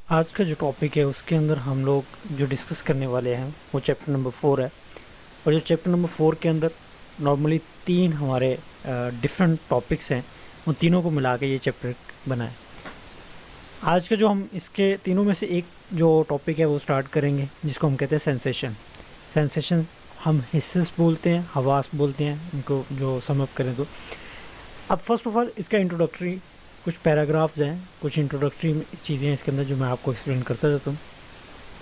آج کا جو ٹاپک ہے اس کے اندر ہم لوگ جو ڈسکس کرنے والے ہیں وہ چیپٹر نمبر 4 ہے، اور جو چیپٹر نمبر 4 کے اندر نارملی 3 ہمارے ڈفرینٹ ٹاپکس ہیں، ان تینوں کو ملا کے یہ چیپٹر بنا ہے۔ آج کا جو ہم اس کے تینوں میں سے ایک جو ٹاپک ہے وہ سٹارٹ کریں گے، جس کو ہم کہتے ہیں سینسیشن ہم حسس بولتے ہیں، حواس بولتے ہیں ان کو جو سم اپ کریں تو۔ اب فرسٹ آف آل اس کا انٹروڈکٹری کچھ پیراگرافز ہیں، کچھ انٹروڈکٹری چیزیں ہیں اس کے اندر جو میں آپ کو ایکسپلین کرتا جاتا ہوں۔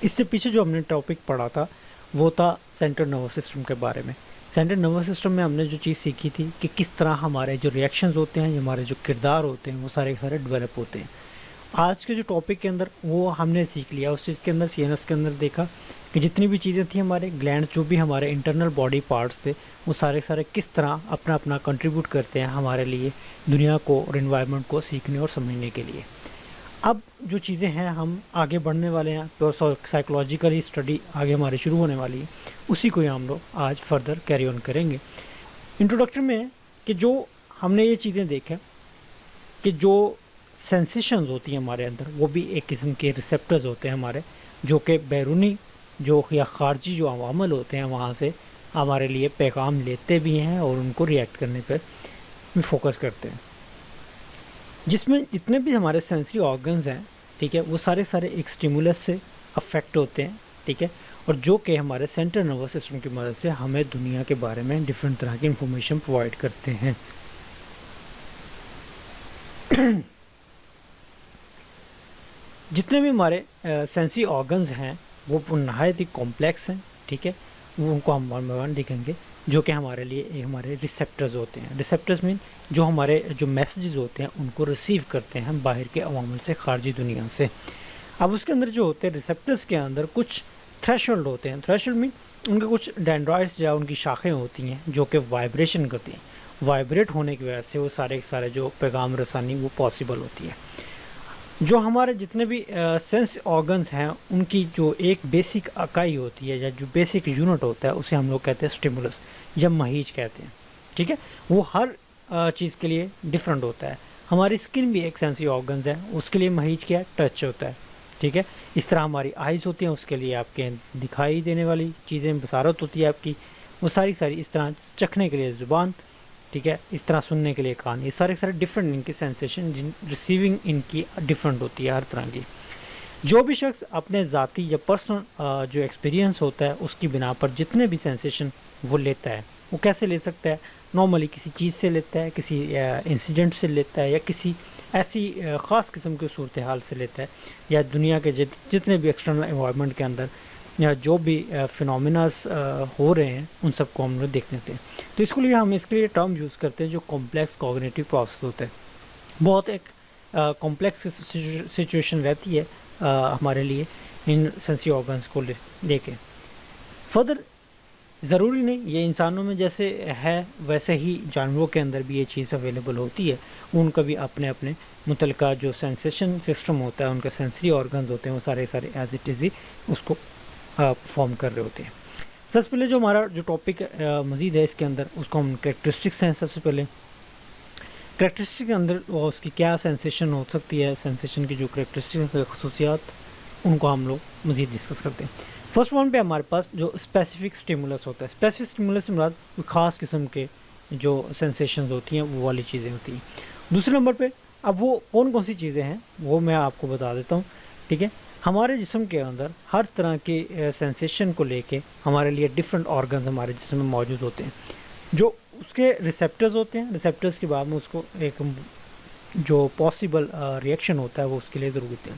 اس سے پیچھے جو ہم نے ٹاپک پڑھا تھا وہ تھا سینٹرل نروس سسٹم کے بارے میں۔ سینٹرل نروس سسٹم میں ہم نے جو چیز سیکھی تھی کہ کس طرح ہمارے جو ریئیکشنز ہوتے ہیں، ہمارے جو کردار ہوتے ہیں وہ سارے ڈیولپ ہوتے ہیں۔ آج کے جو ٹاپک کے اندر وہ ہم نے سیکھ لیا اس چیز کے اندر، سی این ایس کے اندر دیکھا کہ جتنی بھی چیزیں تھیں ہمارے گلینڈ جو بھی ہمارے انٹرنل باڈی پارٹس تھے وہ سارے کس طرح اپنا اپنا کنٹریبیوٹ کرتے ہیں ہمارے لیے دنیا کو اور انوائرمنٹ کو سیکھنے اور سمجھنے کے لیے۔ اب جو چیزیں ہیں ہم آگے بڑھنے والے ہیں، پیور سائیکولوجیکلی اسٹڈی آگے ہماری شروع ہونے والی ہے، اسی کو ہم لوگ آج فردر کیری آن کریں گے۔ انٹروڈکٹری میں کہ جو ہم نے یہ چیزیں دیکھا کہ جو سینسیشنز ہوتی ہیں ہمارے اندر وہ بھی ایک قسم کے ریسیپٹرز ہوتے ہیں ہمارے، جو کہ بیرونی جو یا خارجی جو عوامل ہوتے ہیں وہاں سے ہمارے لیے پیغام لیتے بھی ہیں اور ان کو ریئیکٹ کرنے پہ بھی فوکس کرتے ہیں، جس میں جتنے بھی ہمارے سینسری آرگنز ہیں، ٹھیک ہے، وہ سارے ایک اسٹیمولس سے افیکٹ ہوتے ہیں، ٹھیک ہے، اور جو کہ ہمارے سینٹرل نروس سسٹم کی مدد سے ہمیں دنیا کے بارے میں ڈفرینٹ طرح کی انفارمیشن پرووائڈ کرتے ہیں۔ جتنے بھی ہمارے سینسری آرگنز ہیں وہ نہایت ہی کمپلیکس ہیں، ٹھیک ہے، وہ ان کو ہم ون بائی ون دیکھیں گے، جو کہ ہمارے لیے ہمارے ریسیپٹرز ہوتے ہیں۔ ریسیپٹرز مین جو ہمارے جو میسیجز ہوتے ہیں ان کو ریسیو کرتے ہیں باہر کے عوامل سے، خارجی دنیا سے۔ اب اس کے اندر جو ہوتے ہیں ریسیپٹرز کے اندر کچھ تھریشولڈ ہوتے ہیں۔ تھریشولڈ مین ان کے کچھ ڈینڈرائٹس یا ان کی شاخیں ہوتی ہیں جو کہ وائبریشن کرتی ہیں، وائبریٹ ہونے کی وجہ سے وہ سارے جو پیغام رسانی وہ پاسبل ہوتی ہے۔ جو ہمارے جتنے بھی سینس آرگنز ہیں ان کی جو ایک بیسک اکائی ہوتی ہے یا جو بیسک یونٹ ہوتا ہے اسے ہم لوگ کہتے ہیں اسٹیمولس یا مہیج کہتے ہیں، ٹھیک ہے، وہ ہر چیز کے لیے ڈفرینٹ ہوتا ہے۔ ہماری اسکن بھی ایک سینسری آرگنز ہے، اس کے لیے مہیج کیا ہے؟ ٹچ ہوتا ہے، ٹھیک ہے۔ اس طرح ہماری آئیز ہوتی ہیں، اس کے لیے آپ کے دکھائی دینے والی چیزیں بصارت ہوتی ہے آپ کی، وہ ساری اس طرح چکھنے کے لیے زبان، ٹھیک ہے، اس طرح سننے کے لیے کان، یہ سارے ڈفرینٹ ان کی سینسیشن ریسیونگ ان کی ڈفرینٹ ہوتی ہے ہر طرح کی۔ جو بھی شخص اپنے ذاتی یا پرسنل جو ایکسپیرینس ہوتا ہے اس کی بنا پر جتنے بھی سینسیشن وہ لیتا ہے، وہ کیسے لے سکتا ہے؟ نارملی کسی چیز سے لیتا ہے، کسی انسیڈنٹ سے لیتا ہے، یا کسی ایسی خاص قسم کی صورتحال سے لیتا ہے، یا دنیا کے جتنے بھی ایکسٹرنل انوائرمنٹ کے اندر یا جو بھی فینومیناز ہو رہے ہیں ان سب کو ہم لوگ دیکھ لیتے ہیں۔ تو اس کے لیے ہم اس کے لیے ٹرم یوز کرتے ہیں جو کمپلیکس کوگنیٹو پروسیس ہوتا ہے۔ بہت ایک کمپلیکس سچویشن رہتی ہے ہمارے لیے ان سینسری آرگنس کو لے کے۔ فردر ضروری نہیں یہ انسانوں میں جیسے ہے ویسے ہی جانوروں کے اندر بھی یہ چیز اویلیبل ہوتی ہے، ان کا بھی اپنے اپنے متعلقہ جو سینسیشن سسٹم ہوتا ہے، ان کا سینسری آرگنز ہوتے ہیں، وہ سارے ایز اٹ از ہی اس کو پرفارم کر رہے ہوتے ہیں۔ سب سے پہلے جو ہمارا جو ٹاپک مزید ہے اس کے اندر اس کو ہم کریکٹرسٹکس ہیں۔ سب سے پہلے کریکٹرسٹک کے اندر اس کی کیا سینسیشن ہو سکتی ہے، سینسیشن کی جو کریکٹرسٹک خصوصیات ان کو ہم لوگ مزید ڈسکس کرتے ہیں۔ فرسٹ ون پہ ہمارے پاس جو اسپیسیفک اسٹیمولس ہوتا ہے، اسپیسیفک اسٹیمولس سے مراد خاص قسم کے جو سینسیشنز ہوتی ہیں وہ والی چیزیں ہوتی ہیں۔ دوسرے نمبر پہ اب وہ کون سی چیزیں ہیں وہ میں آپ کو بتا دیتا ہوں، ٹھیک ہے۔ ہمارے جسم کے اندر ہر طرح کے سینسیشن کو لے کے ہمارے لیے ڈفرینٹ آرگنز ہمارے جسم میں موجود ہوتے ہیں، جو اس کے ریسیپٹرز ہوتے ہیں۔ ریسیپٹرز کے بعد میں اس کو ایک جو پاسبل ریئیکشن ہوتا ہے وہ اس کے لیے ضرور ہوتے ہیں۔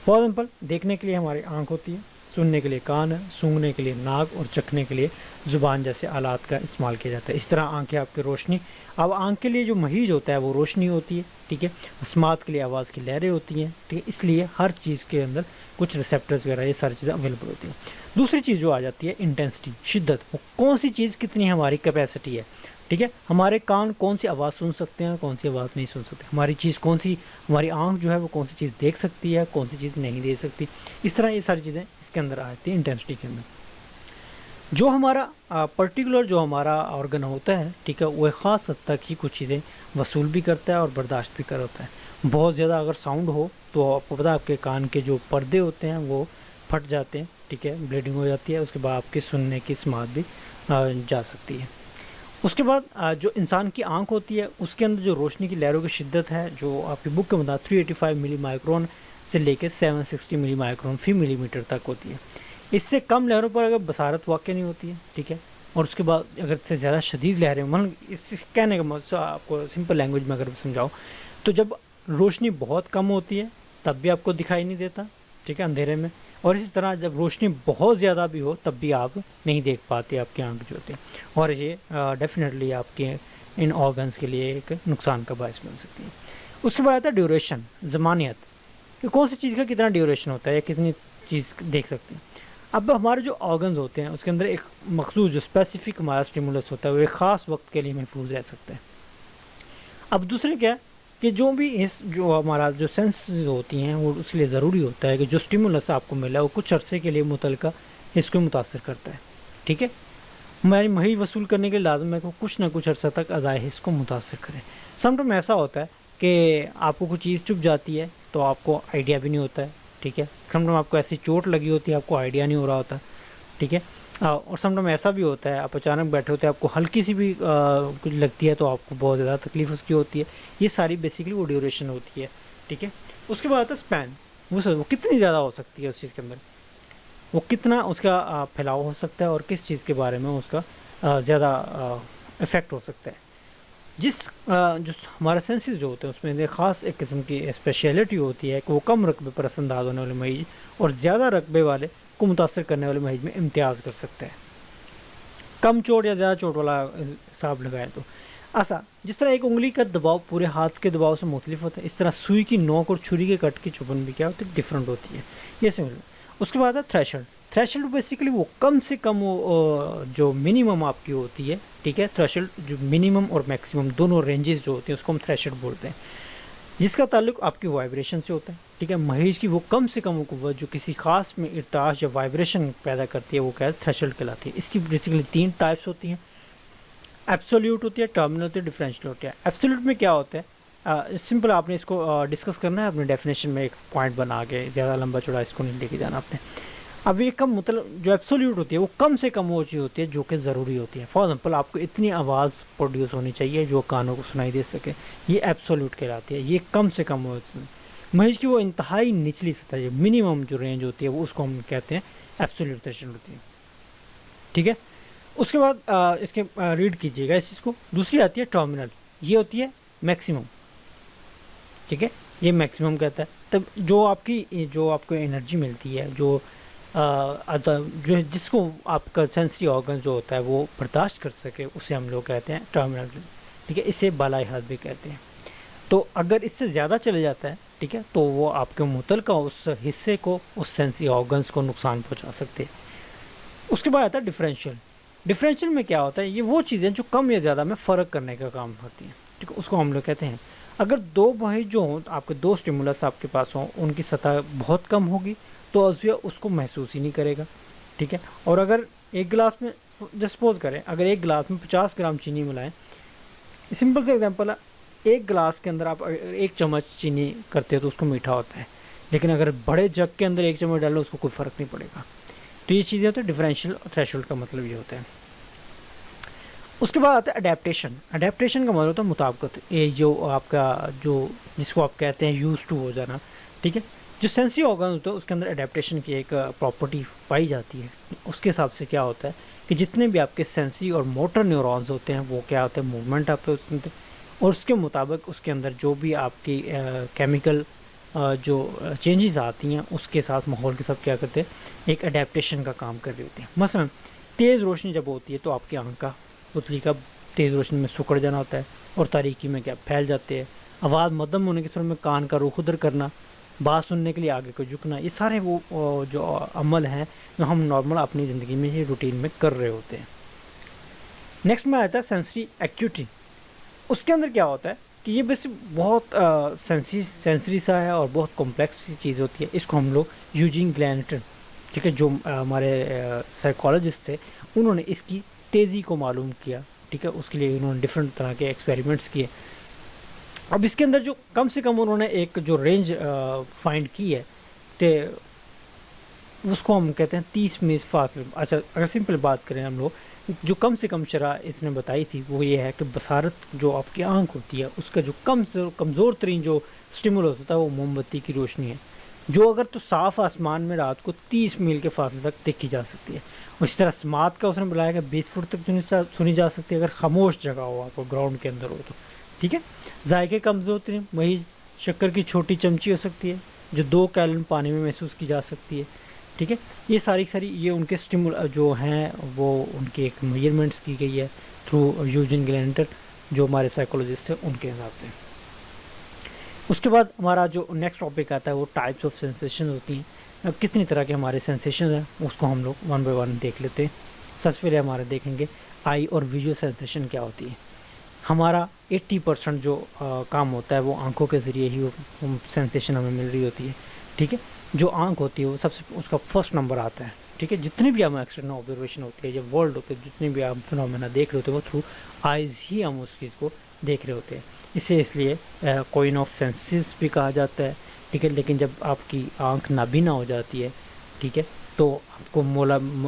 فار ایگزامپل دیکھنے کے لیے ہماری آنکھ ہوتی ہے، سننے کے لیے کان ہے، سونگھنے کے لیے ناک، اور چکھنے کے لیے زبان جیسے آلات کا استعمال کیا جاتا ہے۔ اس طرح آنکھیں آپ کی روشنی، اب آنکھ کے لیے جو مہیج ہوتا ہے وہ روشنی ہوتی ہے، ٹھیک ہے، سماعت کے لیے آواز کی لہریں ہوتی ہیں، ٹھیک ہے، اس لیے ہر چیز کے اندر کچھ ریسیپٹرز وغیرہ یہ ساری چیزیں اویلیبل ہوتی ہیں۔ دوسری چیز جو آ جاتی ہے انٹینسٹی، شدت، وہ کون سی چیز کتنی ہماری کیپیسٹی ہے، ٹھیک ہے، ہمارے کان کون سی آواز سن سکتے ہیں، کون سی آواز نہیں سن سکتے، ہماری چیز کون سی، ہماری آنکھ جو ہے وہ کون سی چیز دیکھ سکتی ہے، کون سی چیز نہیں دیکھ سکتی۔ اس طرح یہ ساری چیزیں اس کے اندر آتی ہیں انٹینسٹی کے اندر۔ جو ہمارا پرٹیکولر جو ہمارا آرگن ہوتا ہے، ٹھیک ہے، وہ ایک خاص حد تک ہی کچھ چیزیں وصول بھی کرتا ہے اور برداشت بھی کر ہوتا ہے۔ بہت زیادہ اگر ساؤنڈ ہو تو آپ کو پتا آپ کے کان کے جو پردے ہوتے ہیں وہ پھٹ جاتے ہیں، ٹھیک ہے، بلیڈنگ ہو جاتی ہے، اس کے بعد آپ کی سننے کی سماعت بھی جا سکتی ہے۔ اس کے بعد جو انسان کی آنکھ ہوتی ہے اس کے اندر جو روشنی کی لہروں کی شدت ہے جو آپ کی بک کے مطابق 385 ملی مائکرون سے لے کے 760 ملی مائکرون فی ملی میٹر تک ہوتی ہے۔ اس سے کم لہروں پر اگر بصارت واقع نہیں ہوتی ہے، ٹھیک ہے، اور اس کے بعد اگر اس سے زیادہ شدید لہریں، اس کہنے کا مطلب آپ کو سمپل لینگویج میں اگر سمجھاؤ تو جب روشنی بہت کم ہوتی ہے تب بھی آپ کو دکھائی نہیں دیتا، ٹھیک ہے، اندھیرے میں، اور اسی طرح جب روشنی بہت زیادہ بھی ہو تب بھی آپ نہیں دیکھ پاتے، آپ کی آنکھ جو ہوتی ہے، اور یہ ڈیفینیٹلی آپ کے ان آرگنس کے لیے ایک نقصان کا باعث بن سکتی ہے۔ اس کے بعد آتا ہے ڈیوریشن، زمانیت، کہ کون سی چیز کا کتنا ڈیوریشن ہوتا ہے یا کتنی چیز دیکھ سکتے ہیں۔ اب ہمارے جو آرگنز ہوتے ہیں اس کے اندر ایک مخصوص جو اسپیسیفک ہمارا اسٹیمولس ہوتا ہے وہ ایک خاص وقت کے لیے محفوظ رہ سکتا ہے۔ اب دوسرے کیا کہ جو بھی جو ہمارا جو سینسز ہوتی ہیں وہ اس لیے ضروری ہوتا ہے کہ جو اسٹیمولس آپ کو ملا وہ کچھ عرصے کے لیے متعلقہ اس کو متاثر کرتا ہے، ٹھیک ہے، ہماری مہی وصول کرنے کے لازم ہے کہ کچھ نہ کچھ عرصہ تک ادائے حص کو متاثر کریں۔ سم ٹائم ایسا ہوتا ہے کہ آپ کو کچھ چیز چپ جاتی ہے تو آپ کو آئیڈیا بھی نہیں ہوتا ہے، ٹھیک ہے، سم ٹائم آپ کو ایسی چوٹ لگی ہوتی ہے آپ کو آئیڈیا نہیں ہو رہا ہوتا، ٹھیک ہے، اور سم ٹائم ایسا بھی ہوتا ہے آپ اچانک بیٹھے ہوتے ہیں آپ کو ہلکی سی بھی کچھ لگتی ہے تو آپ کو بہت زیادہ تکلیف اس کی ہوتی ہے۔ یہ ساری بیسیکلی وہ ڈیوریشن ہوتی ہے، ٹھیک ہے۔ اس کے بعد آتا ہے اسپین، وہ کتنی زیادہ ہو سکتی ہے اس چیز کے اندر، وہ کتنا اس کا پھیلاؤ ہو سکتا ہے اور کس چیز کے بارے میں اس کا زیادہ افیکٹ ہو سکتا ہے۔ جو ہمارے سینسز جو ہوتے ہیں اس میں ایک خاص ایک قسم کی اسپیشلٹی ہوتی ہے کہ وہ کم رقبے پر اثر انداز ہونے والے مریض اور زیادہ رقبے والے کو متاثر کرنے والے مریض میں امتیاز کر سکتا ہے، کم چوٹ یا زیادہ چوٹ والا حساب لگائے تو ایسا جس طرح ایک انگلی کا دباؤ پورے ہاتھ کے دباؤ سے مختلف ہوتا ہے، اس طرح سوئی کی نوک اور چھری کے کٹ کی چبھن بھی کیا ہوتی ہے، ڈفرینٹ ہوتی ہے، یہ سمجھ لو۔ اس کے بعد ہے تھریشولڈ، تھریشولڈ بیسیکلی وہ کم سے کم جو منیمم آپ کی ہوتی ہے، ٹھیک ہے، تھریشولڈ جو منیمم اور میکسیمم دونوں رینجز جو ہوتے ہیں اس کو ہم تھریشولڈ بولتے ہیں، جس کا تعلق آپ کی وائبریشن سے ہوتا ہے، ٹھیک ہے، مہیج کی وہ کم سے کم قوت جو کسی خاص میں ارتعاش یا وائبریشن پیدا کرتی ہے وہ کیا ہے، تھریشولڈ کہلاتی ہے۔ اس کی بیسیکلی 3 ٹائپس ہوتی ہیں، ایبسولوٹ ہوتی ہے، ٹرمینل ہوتی ہے، ڈفرینشیل ہوتی ہے۔ ایبسولوٹ میں کیا ہوتا ہے، سمپل آپ نے اس کو ڈسکس کرنا ہے اپنے ڈیفینیشن میں ایک پوائنٹ بنا کے، زیادہ لمبا چوڑا اس کو نہیں لے کے جانا آپ نے۔ اب یہ کم مطلب جو ایبسولوٹ ہوتی ہے وہ کم سے کم وہ چیز ہوتی ہے جو کہ ضروری ہوتی ہے، فار ایگزامپل آپ کو اتنی آواز پروڈیوس ہونی چاہیے جو کانوں کو سنائی دے سکے، یہ ایبسولوٹ کہلاتی ہے، یہ کم سے کم ہوتی ہے۔ مہیج کی وہ انتہائی نچلی سطح ہے، منیمم جو رینج ہوتی ہے وہ اس کو ہم کہتے ہیں ایبسولوٹ تھریشولڈ ہوتی ہے، ٹھیک ہے۔ اس کے بعد اس کے ریڈ کیجیے گا اس چیز کو۔ دوسری آتی ہے ٹرمینل، یہ ہوتی ہے میکسیمم، ٹھیک ہے، یہ میکسیمم کہتا ہے تب جو آپ کو انرجی ملتی ہے، جو جس کو آپ کا سینسری آرگن جو ہوتا ہے وہ برداشت کر سکے، اسے ہم لوگ کہتے ہیں ٹرمینل، ٹھیک ہے، اسے بالائی حد بھی کہتے ہیں۔ تو اگر اس سے زیادہ چلے جاتا ہے، ٹھیک ہے، تو وہ آپ کے متعلقہ اس حصے کو، اس سینسری آرگنس کو نقصان پہنچا سکتے ہیں۔ اس کے بعد آتا ہے ڈفرینشیل۔ ڈفرینشیل میں کیا ہوتا ہے، یہ وہ چیزیں جو کم یا زیادہ میں فرق کرنے کا کام کرتی ہیں، ٹھیک ہے، اس کو ہم لوگ کہتے ہیں اگر دو مہیج جو ہوں، آپ کے 2 اسٹیمولس آپ کے پاس ہوں، ان کی سطح بہت کم ہوگی تو عضویہ اس کو محسوس ہی نہیں کرے گا، ٹھیک ہے، اور اگر ایک گلاس میں سپوز کریں اگر ایک گلاس میں 50 گرام چینی ملائیں، سمپل سے ایگزامپل ہے، ایک گلاس کے اندر آپ 1 چمچ چینی کرتے ہو تو اس کو میٹھا ہوتا ہے، لیکن اگر بڑے جگ کے اندر 1 چمچ ڈالو اس کو کوئی فرق نہیں پڑے گا۔ تو یہ چیزیں ہوتی ہیں ڈفرینشیل تھریشولڈ کا مطلب یہ ہوتا ہے۔ اس کے بعد آتا ہے اڈیپٹیشن۔ اڈیپٹیشن کا مطلب ہوتا ہے مطابقت، یہ جو آپ کا جو جس کو آپ کہتے ہیں یوز ٹو ہو جانا، ٹھیک ہے، جو سینسری آرگن ہوتا ہے اس کے اندر اڈیپٹیشن کی ایک پراپرٹی پائی جاتی ہے۔ اس کے حساب سے کیا ہوتا ہے کہ جتنے بھی آپ کے سینسری اور موٹر نیورونز ہوتے ہیں وہ کیا ہوتے ہیں، موومنٹ آپ کے اس کے اندر، اور اس کے مطابق اس کے اندر جو بھی آپ کی کیمیکل جو چینجز آتی ہیں اس کے ساتھ ماحول کے ساتھ کیا کرتے ہیں، ایک اڈیپٹیشن کا کام کر رہی ہوتی ہیں۔ مثلا تیز روشنی جب ہوتی ہے تو آپ کی آنکھ کا پتلی کا تیز روشنی میں سکڑ جانا ہوتا ہے اور تاریکی میں کیا پھیل جاتے ہیں، آواز مدھم ہونے کی صورت میں کان کا رخ ادھر کرنا، بات سننے کے لیے آگے کو جھکنا، یہ سارے وہ جو عمل ہیں جو ہم نارمل اپنی زندگی میں ہی روٹین میں کر رہے ہوتے ہیں۔ نیکسٹ میں آتا ہے سینسری ایکیوٹی۔ اس کے اندر کیا ہوتا ہے کہ یہ بس بہت سینسری سا ہے اور بہت کمپلیکس سی چیز ہوتی ہے۔ اس کو ہم لوگ یوجین گلینٹن، ٹھیک ہے، جو ہمارے سائیکالوجسٹ تھے انہوں نے اس کی تیزی کو معلوم کیا، ٹھیک ہے، اس کے لیے انہوں نے ڈفرینٹ طرح کے ایکسپیریمنٹس کیے۔ اب اس کے اندر جو کم سے کم انہوں نے ایک جو رینج فائنڈ کی ہے تو اس کو ہم کہتے ہیں 30 میل فاصلے. اچھا اگر سمپل بات کریں ہم لوگ جو کم سے کم شرح اس نے بتائی تھی وہ یہ ہے کہ بصارت جو آپ کی آنکھ ہوتی ہے اس کا جو کمزور ترین جو اسٹیمولس ہوتا ہے وہ موم بتی کی روشنی ہے, جو اگر تو صاف آسمان میں رات کو 30 میل کے فاصلے تک دیکھی جا سکتی ہے. اسی طرح سماعت کا اس نے بلایا کہ 20 فٹ تک سنی جا سکتی ہے اگر خاموش جگہ ہو, آپ کو گراؤنڈ کے اندر ہو تو, ٹھیک ہے. ذائقے کمزور ترین وہی شکر کی چھوٹی چمچی ہو سکتی ہے جو 2 گیلن پانی میں محسوس کی جا سکتی ہے, ٹھیک ہے. یہ ساری یہ ان کے جو ہیں وہ ان کی ایک میجرمنٹس کی گئی ہے تھرو یوجن گلینٹر جو ہمارے سائیکولوجسٹ ہیں ان کے حساب سے. اس کے بعد ہمارا جو نیکسٹ ٹاپک آتا ہے وہ ٹائپس آف سینسیشن ہوتی ہیں. اب کتنی طرح کے ہمارے سینسیشن ہیں اس کو ہم لوگ ون بائی ون دیکھ لیتے ہیں. سب سے پہلے ہمارے دیکھیں گے آئی اور ویژول سینسیشن کیا ہوتی ہے. ہمارا 80% جو کام ہوتا ہے وہ آنکھوں کے ذریعے ہی وہ سینسیشن ہمیں مل رہی ہوتی ہے, ٹھیک ہے. جو آنکھ ہوتی ہے وہ سب سے اس کا فرسٹ نمبر آتا ہے, ٹھیک ہے. جتنے بھی ہم ایکسٹرنل آبزرویشن ہوتی ہے یا ورلڈ ہوتے ہیں, جتنے بھی ہم فنومینا دیکھ رہے ہوتے ہیں وہ تھرو آئیز ہی ہم اس چیز کو دیکھ رہے ہوتے ہیں. اسے اس لیے کوئن آف سینسز بھی کہا جاتا ہے, ٹھیک ہے. لیکن جب آپ کی آنکھ نابینا ہو جاتی ہے, ٹھیک ہے, تو آپ کو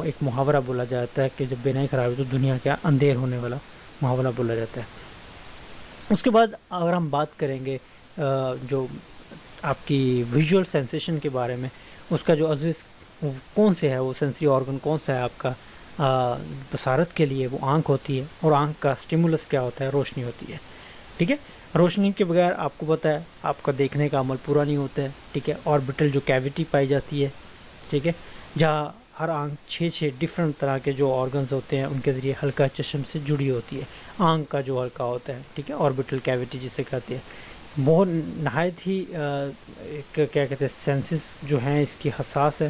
ایک محاورہ بولا جاتا ہے کہ جب بینائی خراب ہے تو دنیا کا اندھیر ہونے والا محاورہ بولا جاتا ہے. اس کے بعد اگر ہم بات کریں گے جو آپ کی ویژول سینسیشن کے بارے میں, اس کا جو عزیز کون سے ہے, وہ سینسری آرگن کون سا ہے آپ کا بصارت کے لیے, وہ آنکھ ہوتی ہے. اور آنکھ کا اسٹیمولس کیا ہوتا ہے, روشنی ہوتی ہے, ٹھیک ہے. روشنی کے بغیر آپ کو پتہ ہے آپ کا دیکھنے کا عمل پورا نہیں ہوتا ہے, ٹھیک ہے. آربٹل جو کیویٹی پائی جاتی ہے, ٹھیک ہے, جہاں ہر آنکھ 6 ڈفرینٹ طرح کے جو آرگنز ہوتے ہیں ان کے ذریعے ہلکا چشم سے جڑی ہوتی ہے. آنکھ کا جو ہلکا ہوتا ہے, ٹھیک ہے, آربٹل کیویٹی جسے کہتے ہیں, بہت نہایت ہی کیا کہتے ہیں سینسز جو ہیں اس کی حساس ہے,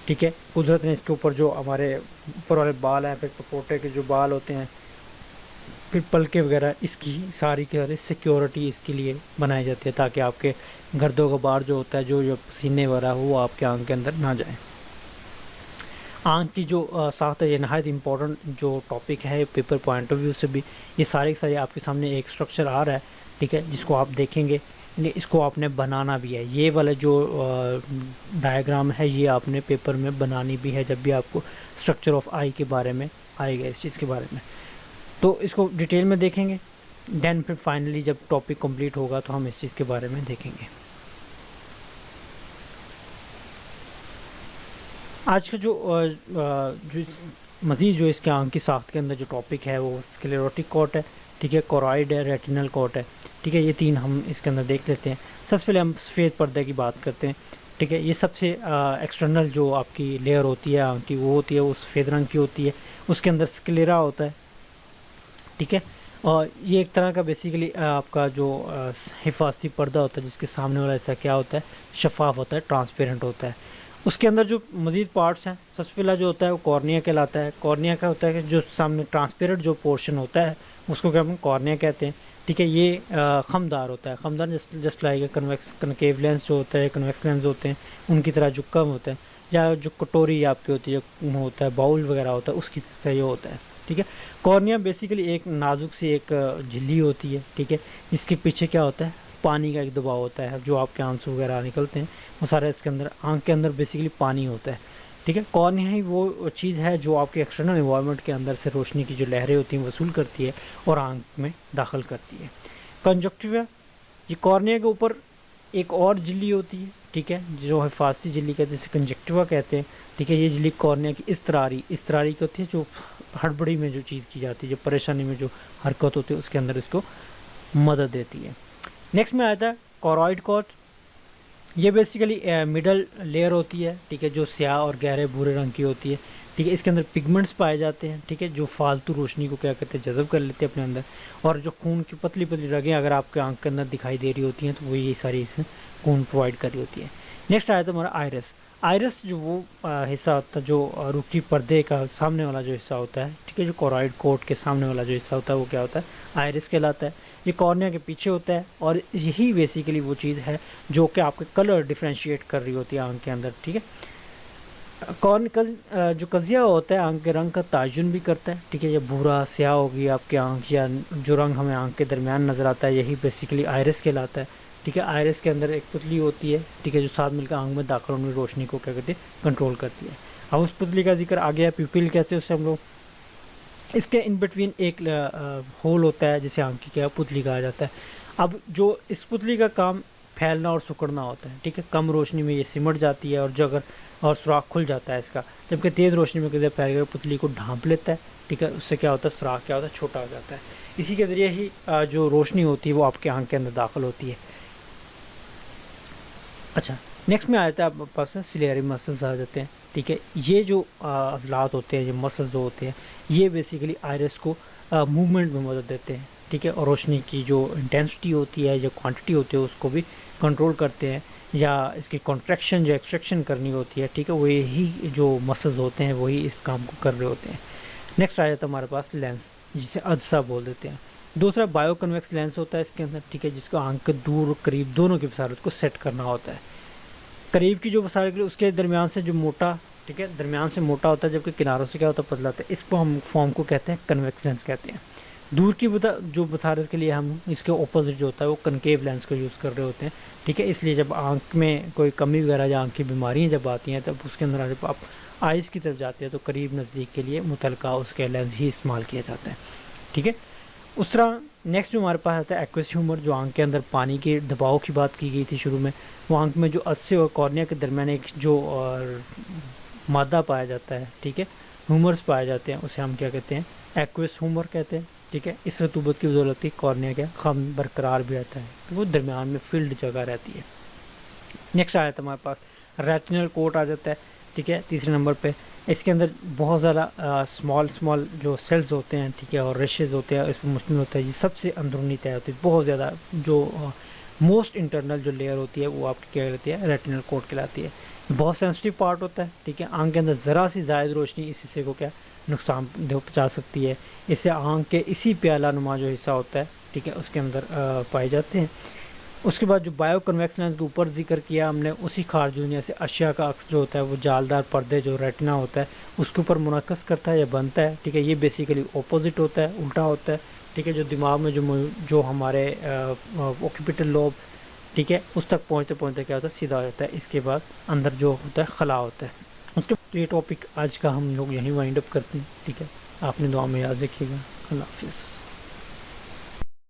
ٹھیک ہے. قدرت نے اس کے اوپر جو ہمارے اوپر والے بال ہیں, پھر پپوٹے کے جو بال ہوتے ہیں, پھر پلکے وغیرہ, اس کی ساری سیکیورٹی اس کے لیے بنائی جاتی ہے تاکہ آپ کے گرد و غبار جو ہوتا ہے جو پسینے وغیرہ ہو وہ آپ کے آنکھ کے اندر نہ جائیں. آنکھ کی جو ساخت ہے یہ نہایت امپورٹنٹ جو ٹاپک ہے پیپر پوائنٹ آف ویو سے بھی. یہ سارے آپ کے سامنے ایک اسٹرکچر آ رہا ہے, ٹھیک ہے, جس کو آپ دیکھیں گے. اس کو آپ نے بنانا بھی ہے, یہ والا جو ڈائیگرام ہے یہ آپ نے پیپر میں بنانی بھی ہے جب بھی آپ کو اسٹرکچر آف آئی کے بارے میں آئے گا, اس چیز کے بارے میں. تو اس کو ڈیٹیل میں دیکھیں گے, دین پھر فائنلی جب ٹاپک کمپلیٹ ہوگا تو ہم اس چیز کے بارے میں دیکھیں گے. آج کا جو مزید جو اس کے آنکھ کی ساخت کے اندر جو ٹاپک ہے وہ اسکلیروٹک کارٹ ہے, ٹھیک ہے, کورائڈ ہے, ریٹینل کارٹ ہے, ٹھیک ہے. یہ 3 ہم اس کے اندر دیکھ لیتے ہیں. سب سے پہلے ہم سفید پردے کی بات کرتے ہیں, ٹھیک ہے. یہ سب سے ایکسٹرنل جو آپ کی لیئر ہوتی ہے آنکھ کی وہ ہوتی ہے, وہ سفید رنگ کی ہوتی ہے. اس کے اندر اسکلیرا ہوتا ہے, ٹھیک ہے. اور یہ ایک طرح کا بیسیکلی آپ کا جو حفاظتی پردہ ہوتا ہے جس کے سامنے والا حصہ کیا ہوتا ہے, شفاف ہوتا ہے, ٹرانسپیرنٹ ہوتا ہے. اس کے اندر جو مزید پارٹس ہیں, سب سے پہلا جو ہوتا ہے وہ کارنیا کہلاتا ہے. کارنیا کا ہوتا ہے کہ جو سامنے ٹرانسپیرنٹ جو پورشن ہوتا ہے اس کو کیا ہم کارنیا کہتے ہیں, ٹھیک ہے. یہ خمدار ہوتا ہے, خمدار جسٹ لائک کنکیو لینس جو ہوتا ہے, کنویکس لینس ہوتے ہیں ان کی طرح جو کم ہوتا ہے, یا جو کٹوری آپ کی ہوتی ہے ہوتا ہے, باؤل وغیرہ ہوتا ہے, اس کی طرح یہ ہوتا ہے, ٹھیک ہے. کارنیا بیسیکلی ایک نازک سی ایک جھلی ہوتی ہے, ٹھیک ہے, جس کے پیچھے کیا ہوتا ہے پانی کا ایک دباؤ ہوتا ہے. جو آپ کے آنسو وغیرہ نکلتے ہیں وہ سارے اس کے اندر آنکھ کے اندر بیسیکلی پانی ہوتا ہے, ٹھیک ہے. کارنیا ہی وہ چیز ہے جو آپ کے ایکسٹرنل انوائرمنٹ کے اندر سے روشنی کی جو لہریں ہوتی ہیں وصول کرتی ہے اور آنکھ میں داخل کرتی ہے. کنجکٹیوا, یہ کارنیا کے اوپر ایک اور جھلی ہوتی ہے, ٹھیک ہے, جو حفاظتی جھلی کہتے ہیں, جسے کنجکٹیوا کہتے ہیں, ٹھیک ہے. یہ جھلی کارنیا کی استراری کی ہوتی ہے جو ہڑبڑی میں جو چیز کی جاتی ہے, جو پریشانی میں جو حرکت ہوتی ہے اس کے اندر اس کو مدد دیتی ہے. نیکسٹ میں آتا ہے کوروئڈ کارٹ. یہ بیسیکلی مڈل لیئر ہوتی ہے, ٹھیک ہے, جو سیاہ اور گہرے بھورے رنگ کی ہوتی ہے, ٹھیک ہے. اس کے اندر پگمنٹس پائے جاتے ہیں, ٹھیک ہے, جو فالتو روشنی کو کیا کہتے ہیں جذب کر لیتے ہیں اپنے اندر. اور جو خون کی پتلی پتلی رگیں اگر آپ کے آنکھ کے اندر دکھائی دے رہی ہوتی ہیں تو وہ یہ ساری اس میں خون پرووائڈ کر رہی ہوتی ہے. نیکسٹ آیا تھا ہمارا آئرس. آئرس جو وہ حصہ ہوتا ہے جو رخی پردے کا سامنے والا جو حصہ ہوتا ہے, ٹھیک ہے, جو کوروئڈ کوٹ کے سامنے والا جو حصہ ہوتا ہے وہ کیا ہوتا ہے آئرس کہلاتا ہے. یہ کارنیا کے پیچھے ہوتا ہے اور یہی بیسیکلی وہ چیز ہے جو کہ آپ کے کلر ڈفرینشیٹ کر رہی ہوتی ہے آنکھ کے اندر, ٹھیک ہے. کارنیکل جو قضیہ ہوتا ہے آنکھ کے رنگ کا تعین بھی کرتا ہے، ٹھیک ہے، یا بھورا سیاہ ہوگی آپ کی آنکھ، یا جو رنگ ہمیں آنکھ کے درمیان نظر آتا ہے یہی بیسیکلی آئرس کہلاتا ہے، ٹھیک ہے۔ آئرس کے اندر ایک پتلی ہوتی ہے، ٹھیک ہے، جو ساتھ مل کر آنکھ میں داخل ہونے والی روشنی کو کیا کرتی ہے، کنٹرول کرتی ہے۔ اب اس پتلی کا ذکر آ گیا، پیپل کہتے ہیں اسے ہم لوگ۔ اس کے ان بٹوین ایک ہول ہوتا ہے جسے آنکھ کی کیا پتلی کہا جاتا ہے۔ اب جو اس پتلی کا کام پھیلنا اور سکڑنا ہوتا ہے، ٹھیک ہے، کم روشنی میں یہ سمٹ جاتی ہے اور جو اگر اور سوراخ کھل جاتا ہے اس کا، جبکہ تیز روشنی میں کسی پھیل کر پتلی کو ڈھانپ لیتا ہے، ٹھیک ہے، اس سے کیا ہوتا ہے، سوراخ کیا ہوتا ہے، چھوٹا ہو جاتا ہے۔ اسی کے ذریعے ہی جو روشنی ہوتی ہے وہ آپ کے آنکھ کے اندر داخل ہوتی ہے۔ اچھا، نیکسٹ میں آ جاتا ہے آپ پاس سلیری مسلس آ جاتے ہیں، ٹھیک ہے۔ یہ جو عضلات ہوتے ہیں، یہ مسلز جو ہوتے ہیں، یہ بیسیکلی آئرس کو موومنٹ میں مدد دیتے ہیں، ٹھیک ہے، اور روشنی کی جو انٹینسٹی ہوتی ہے یا کوانٹٹی ہوتی ہے اس کو بھی کنٹرول کرتے ہیں، یا اس کی کنٹریکشن جو ایکسٹریکشن کرنی ہوتی ہے، ٹھیک ہے، وہ یہی جو مسلز ہوتے ہیں وہی اس کام کو کر رہے ہوتے ہیں۔ نیکسٹ آ جاتا ہے ہمارے پاس لینس، جسے عدسہ بول دیتے ہیں۔ دوسرا بایو کنویکس لینس ہوتا ہے اس کے اندر، ٹھیک ہے، جس کو آنکھ کے دور قریب دونوں کی بصارت کو سیٹ کرنا ہوتا ہے۔ قریب کی جو بصارت کے اس کے درمیان سے جو موٹا، ٹھیک ہے، درمیان سے موٹا ہوتا ہے، جبکہ کناروں سے کیا ہوتا ہے، پتلا ہوتا ہے، اس کو ہم فارم کو کہتے ہیں کنویکس لینس کہتے ہیں۔ دور کی جو بصارت کے لیے ہم اس کے اپوزٹ جو ہوتا ہے وہ کنکیو لینس کو یوز کر رہے ہوتے ہیں، ٹھیک ہے۔ اس لیے جب آنکھ میں کوئی کمی وغیرہ یا آنکھ کی بیماریاں جب آتی ہیں تب اس کے اندر جب آپ آئز کی طرف جاتے ہیں تو قریب نزدیک کے لیے متعلقہ اس کے لینس ہی استعمال کیا جاتا ہے، ٹھیک ہے۔ اس طرح نیکسٹ جو ہمارے پاس آتا ہے ایکویس ہیومر، جو آنکھ کے اندر پانی کے دباؤ کی بات کی گئی تھی شروع میں، وہ آنکھ میں جو عدسے اور کارنیا کے درمیان ایک جو مادہ پایا جاتا ہے، ٹھیک ہے، ہیومرس پائے جاتے ہیں، اسے ہم کیا کہتے ہیں، ایکویس ہیومر کہتے ہیں، ٹھیک ہے۔ اس رطوبت کی بدولت ہی کارنیا کا خم برقرار بھی رہتا ہے، وہ درمیان میں فلڈ جگہ رہتی ہے۔ نیکسٹ آیا تھا ہمارے پاس ریٹینل کوٹ آ جاتا ہے، ٹھیک ہے، تیسرے نمبر پہ۔ اس کے اندر بہت زیادہ اسمال جو سیلز ہوتے ہیں، ٹھیک ہے، اور ریشز ہوتے ہیں، اس پہ مشتمل ہوتا ہے، یہ سب سے اندرونی طے ہوتی ہے، بہت زیادہ جو موسٹ انٹرنل جو لیئر ہوتی ہے وہ آپ کی کیا کہتی ہے، ریٹینل کوٹ کہلاتی ہے۔ بہت سینسٹیو پارٹ ہوتا ہے، ٹھیک ہے، آنکھ کے اندر ذرا سی زائد روشنی اس حصے کو کیا نقصان پہنچا سکتی ہے، اس سے آنکھ کے اسی پیالہ نما جو حصہ ہوتا ہے، ٹھیک ہے، اس کے اندر پائے جاتے ہیں۔ اس کے بعد جو بایو کنویکس لینس کے اوپر ذکر کیا ہم نے، اسی خارج دنیا سے اشیاء کا عکس جو ہوتا ہے وہ جالدار پردے جو ریٹنا ہوتا ہے اس کے اوپر منعکس کرتا ہے یا بنتا ہے، ٹھیک ہے۔ یہ بیسیکلی اپوزٹ ہوتا ہے، الٹا ہوتا ہے، ٹھیک ہے، جو دماغ میں جو ہمارے اوکیپیٹل لوب، ٹھیک ہے، اس تک پہنچتے پہنچتے کیا ہوتا ہے، سیدھا ہو جاتا ہے۔ اس کے بعد اندر جو ہوتا ہے خلا ہوتا ہے۔ اس کے یہ ٹاپک آج کا ہم لوگ یہیں وائنڈ اپ کرتے ہیں، ٹھیک ہے۔ آپ نے دعا میں یاد رکھیے گا۔ اللہ حافظ۔